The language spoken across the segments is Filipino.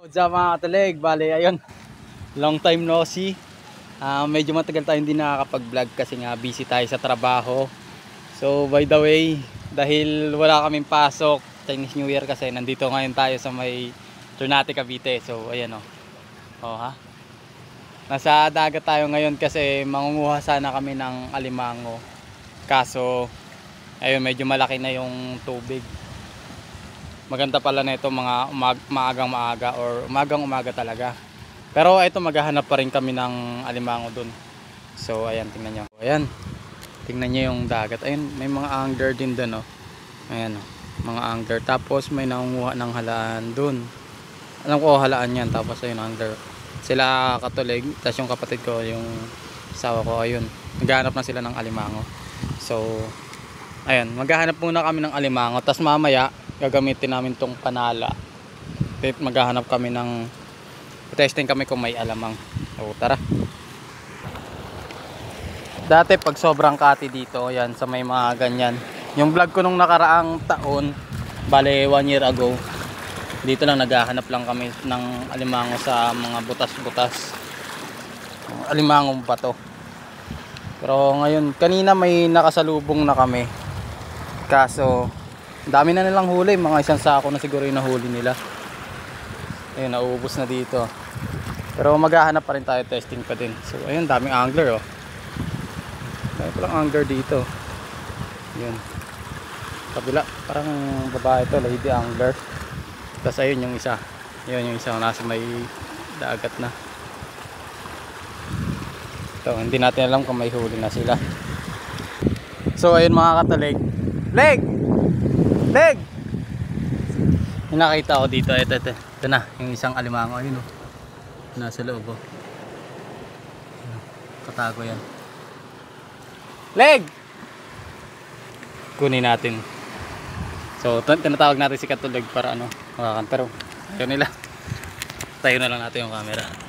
What's up mga katalig? Bale, ayun, long time no see. Medyo matagal tayo hindi nakakapag-vlog kasi nga busy tayo sa trabaho. So by the way, dahil wala kaming pasok, Chinese New Year kasi, nandito ngayon tayo sa may Ternate, Cavite. So ayan o. Oh, ha? Nasa dagat tayo ngayon kasi mangunguha sana kami ng alimango. Kaso, ayun, medyo malaki na yung tubig. Maganda pala na ito mga maagang maaga or umagang umaga talaga. Pero ito, maghahanap pa rin kami ng alimango dun. So ayan, tingnan nyo. Ayan, tingnan nyo yung dagat. Ayun, may mga angler din dun, oh. Ayan, oh, mga angler. Tapos may nangunguha ng halaan dun. Alam ko, halaan yan. Tapos ayun, angler. Sila katulig. Tapos yung kapatid ko, yung asawa ko, ayun, naghahanap na sila ng alimango. So ayun, maghahanap muna kami ng alimango. Tapos mamaya gagamitin namin tong panala. Maghahanap kami ng, testing kami kung may alamang. So tara. Dati pag sobrang kati dito, yan sa may mga ganyan, yung vlog ko nung nakaraang taon, bale 1 year ago, dito lang naghahanap lang kami ng alimango sa mga butas-butas, alimangong bato. Pero ngayon, kanina may nakasalubong na kami, kaso dami na nilang huli, mga isang sako na siguro yung nahuli nila. Ayun, nauubos na dito. Pero maghahanap pa rin tayo, testing pa din. So ayun, daming angler, oh. Dami palang angler dito. Ayun, kabila, parang babae to, lady angler. Tapos ayun yung isa. Ayun yung isa, nasa may dagat na. So hindi natin alam kung may huli na sila. So ayun mga katalig, leg! Leg! Yung nakita ko dito, ito na, yung isang alimango. Ayun, oh, nasa loob, oh. Katago yan. Leg! Kunin natin. So tinatawag natin si katulig para ano, makakan. Pero ayaw nila. Tayo na lang natin yung camera.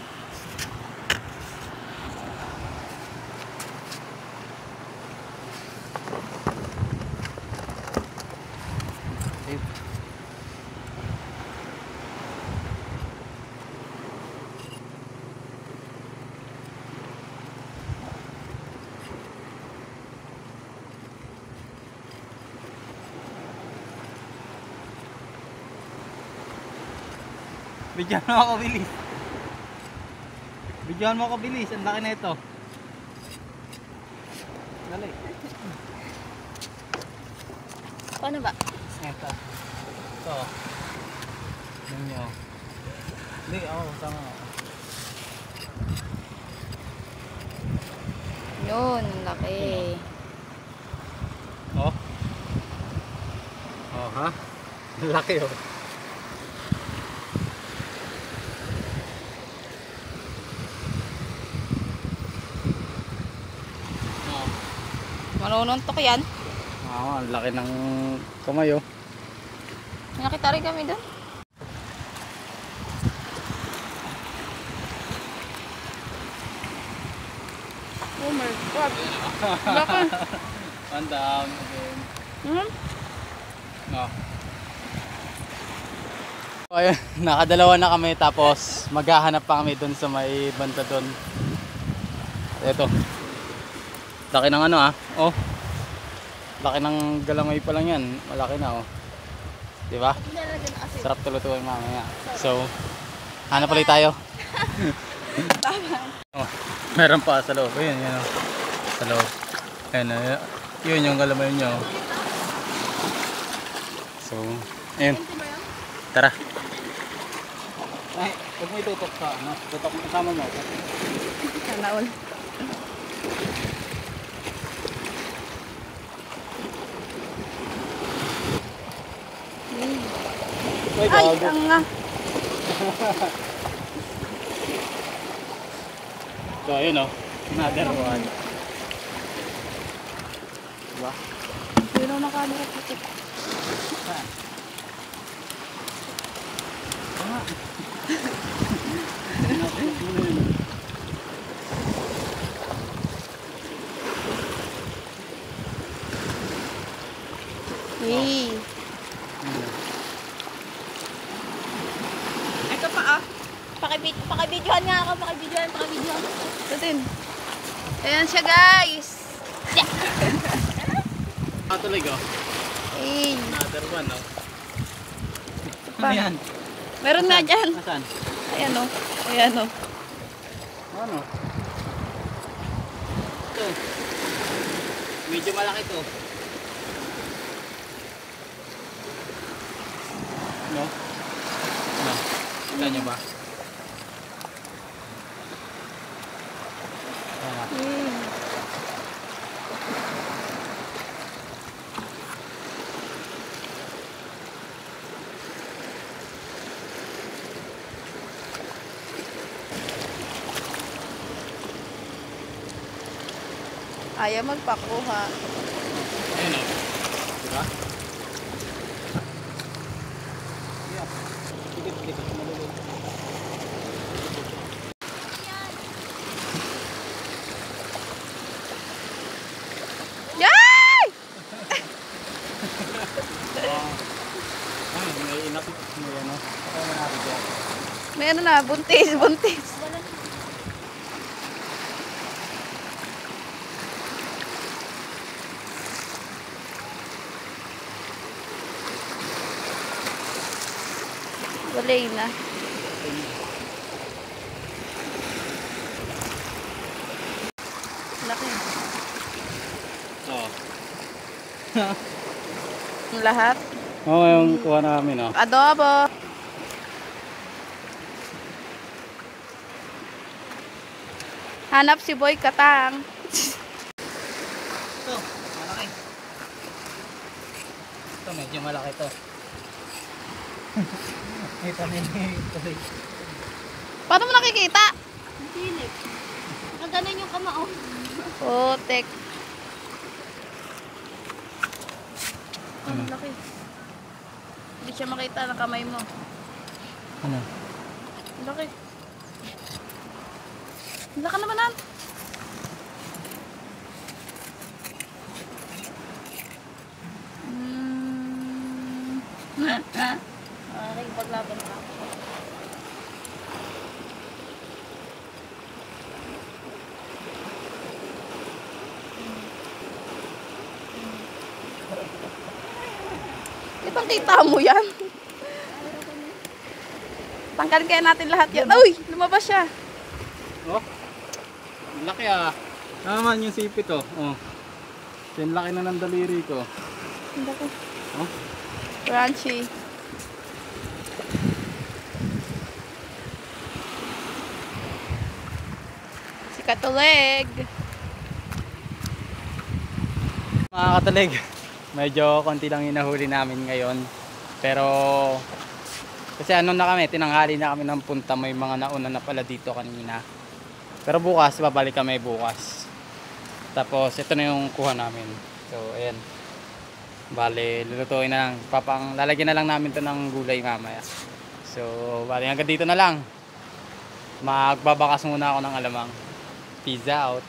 Bigyan mo ako bilis. Bigyan mo ako bilis. Ang laki na ito. Dali. Paano ba? Ito. Ito. Ninyo. Hindi, oh, tama. Yun, laki. Oh. Oh, ha? Laki, oh. Manununtok yan. Ah, ang laki ng kamay, oh. Nakita rin kami doon. Oh my God. Laki. One down again. Oh. Ayun, nakadalawa na kami, tapos maghahanap pa kami doon sa may banda doon. Ito. Laki ng ano, ah. Oh. Laki ng galamay pa lang yan. Malaki na, oh. 'Di ba? Sarap tulutuin mamaya. So, hanap ulit tayo. Oh, meron pa sa loob. Ayun, yan, oh. Sa loob. Ayun, yun yung galamay niya, oh. So, ayun. Tara. Ay, huwag mo itutok sa, ano? Tutok mo kasama mo. Sana all. Ay, ang nga. So, ayun, oh. Another one. Diba? Pero na camera putik. Tama. Hey. Ito pa, ah. Pakibidyohan nga ako. Pakibidyohan. Ito din. Ayan siya guys. Tuloy ko. Ay. Another one, no? Pa. Ayan. Meron nga dyan. Nasaan? Ayan o. Ayan o. Ano? Ito. Medyo malaki to. No? No? Kita nyo ba? Ayan. Ayaw magpakuha. Ayan o. Diba? Dikit. Malulog. Yay! Ay, may inapit. May ano. Ako na natin dyan. May ano na, buntis. Walay na. Laki. Oo. Ang lahat. Oo, yung kuha namin, oh. Adobo. Hanap si Boy Katang. Ito, malaki. Ito, medyo malaki to. Ito na yung Paano mo nakikita? Silip. Nakaganon yung kamao. Putek. Ano? Ang laki. Hindi siya makita ng kamay mo. Ano? Ang laki. Ang laki naman nan. Aking paglaban ka. Di bang kita mo yan? Tanggalin kaya natin lahat yan. Uy! Lumabas siya. Oh. Ang laki ah. Naman yung sipit oh. Oh. Yan laki na ng daliri ko. Ang laki. Oh. Crunchy. Si Katuleg. Mga katalig, medyo konti lang hinahuli namin ngayon. Pero kasi ano na kami, tinanghali na kami ng punta. May mga nauna na pala dito kanina. Pero bukas, babalik kami bukas. Tapos ito na yung kuha namin. So ayan. Bale, lulutuin na lang. Lalagyan na lang namin to ng gulay mamaya. So bale, hanggang dito na lang. Magbabakas muna ako ng alamang. Peace out.